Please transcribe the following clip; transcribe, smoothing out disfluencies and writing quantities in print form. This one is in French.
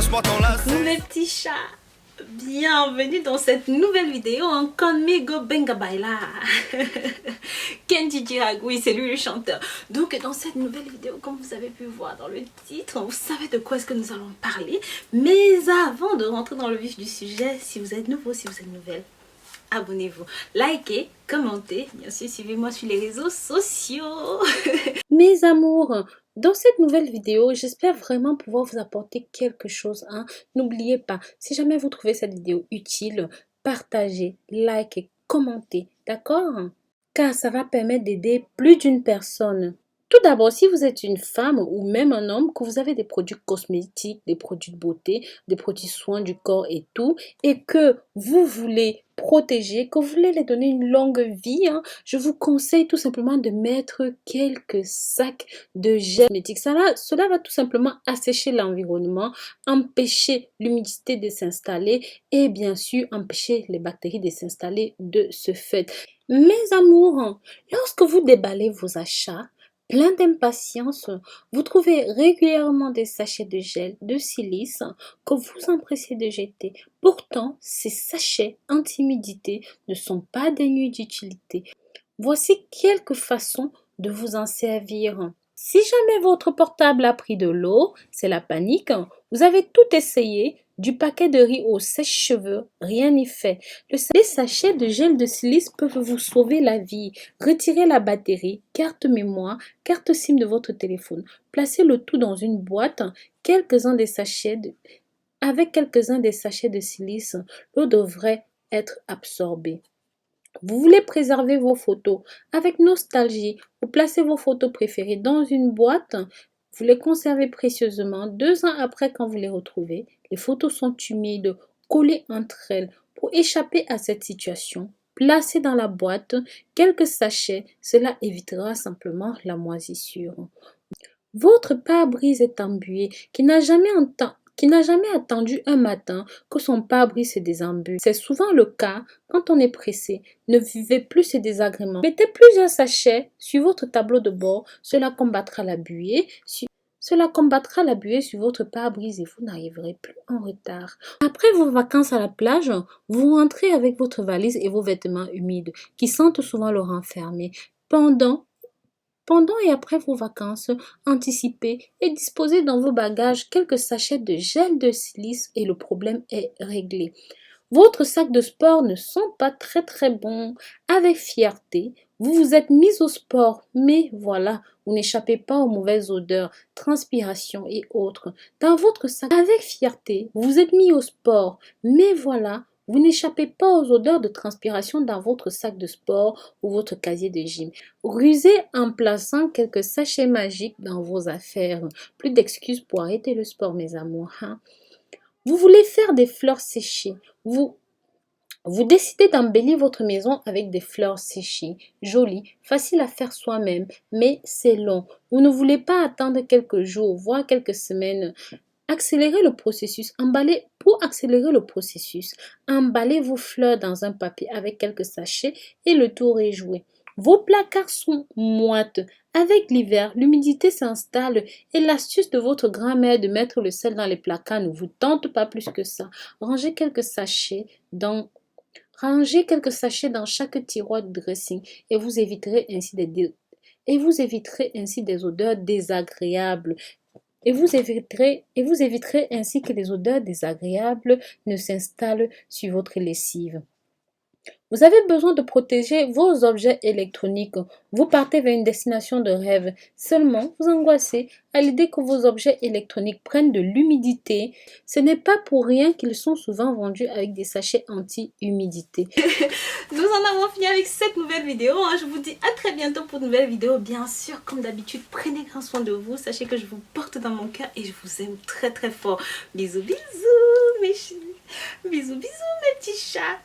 laisse-moi t'enlacer. Mes petits chats, bienvenue dans cette nouvelle vidéo en Conmigo Benga Baila. Kenji Jiragui, c'est lui le chanteur. Donc dans cette nouvelle vidéo, comme vous avez pu voir dans le titre, vous savez de quoi est-ce que nous allons parler. Mais avant de rentrer dans le vif du sujet, si vous êtes nouveau, si vous êtes nouvelle, abonnez-vous, likez, commentez, bien sûr suivez-moi sur les réseaux sociaux. Mes amours, dans cette nouvelle vidéo, j'espère vraiment pouvoir vous apporter quelque chose. N'oubliez pas, si jamais vous trouvez cette vidéo utile, partagez, likez, commentez, d'accord? Car ça va permettre d'aider plus d'une personne. Tout d'abord, si vous êtes une femme ou même un homme, que vous avez des produits cosmétiques, des produits de beauté, des produits soins du corps et tout, et que vous voulez protéger, que vous voulez les donner une longue vie, je vous conseille tout simplement de mettre quelques sacs de gel cosmétique. Cela va tout simplement assécher l'environnement, empêcher l'humidité de s'installer et bien sûr empêcher les bactéries de s'installer de ce fait. Mes amours, lorsque vous déballez vos achats, plein d'impatience, vous trouvez régulièrement des sachets de gel, de silice que vous empressez de jeter. Pourtant, ces sachets anti-humidité ne sont pas dénués d'utilité. Voici quelques façons de vous en servir. Si jamais votre portable a pris de l'eau, c'est la panique. Vous avez tout essayé, du paquet de riz au sèche-cheveux, rien n'y fait. Les sachets de gel de silice peuvent vous sauver la vie. Retirez la batterie, carte mémoire, carte SIM de votre téléphone. Placez le tout dans une boîte. Avec quelques-uns des sachets de silice, l'eau devrait être absorbée. Vous voulez préserver vos photos avec nostalgie. Vous placez vos photos préférées dans une boîte. Vous les conservez précieusement. 2 ans après, quand vous les retrouvez, les photos sont humides, collées entre elles. Pour échapper à cette situation, placez dans la boîte quelques sachets. Cela évitera simplement la moisissure. Votre pare-brise est embué, qui n'a jamais attendu un matin que son pare-brise se désembue. C'est souvent le cas quand on est pressé. Ne vivez plus ces désagréments. Mettez plusieurs sachets sur votre tableau de bord. Cela combattra la buée. Sur votre pare-brise et vous n'arriverez plus en retard. Après vos vacances à la plage, vous rentrez avec votre valise et vos vêtements humides qui sentent souvent le renfermer. Pendant et après vos vacances, anticipez et disposez dans vos bagages quelques sachets de gel de silice et le problème est réglé. Votre sac de sport ne sent pas très bon. Avec fierté, vous vous êtes mis au sport, mais voilà, vous n'échappez pas aux mauvaises odeurs, transpiration et autres. Dans votre sac, avec fierté, vous vous êtes mis au sport, mais voilà, vous n'échappez pas aux odeurs de transpiration dans votre sac de sport ou votre casier de gym. Rusez en plaçant quelques sachets magiques dans vos affaires. Plus d'excuses pour arrêter le sport, mes amours. Vous voulez faire des fleurs séchées. Vous décidez d'embellir votre maison avec des fleurs séchées, jolies, faciles à faire soi-même, mais c'est long. Vous ne voulez pas attendre quelques jours, voire quelques semaines. Pour accélérer le processus, emballez vos fleurs dans un papier avec quelques sachets et le tour est joué. Vos placards sont moites. Avec l'hiver, l'humidité s'installe et l'astuce de votre grand-mère de mettre le sel dans les placards ne vous tente pas plus que ça. Rangez quelques sachets dans chaque tiroir de dressing et vous éviterez ainsi des odeurs désagréables. Et vous éviterez ainsi que les odeurs désagréables ne s'installent sur votre lessive. Vous avez besoin de protéger vos objets électroniques. Vous partez vers une destination de rêve. Seulement, vous angoissez à l'idée que vos objets électroniques prennent de l'humidité. Ce n'est pas pour rien qu'ils sont souvent vendus avec des sachets anti-humidité. Nous en avons fini avec cette nouvelle vidéo. Je vous dis à très bientôt pour une nouvelle vidéo. Bien sûr, comme d'habitude, prenez grand soin de vous. Sachez que je vous porte dans mon cœur et je vous aime très fort. Bisous, bisous, mes chéris. Bisous, bisous, mes petits chats.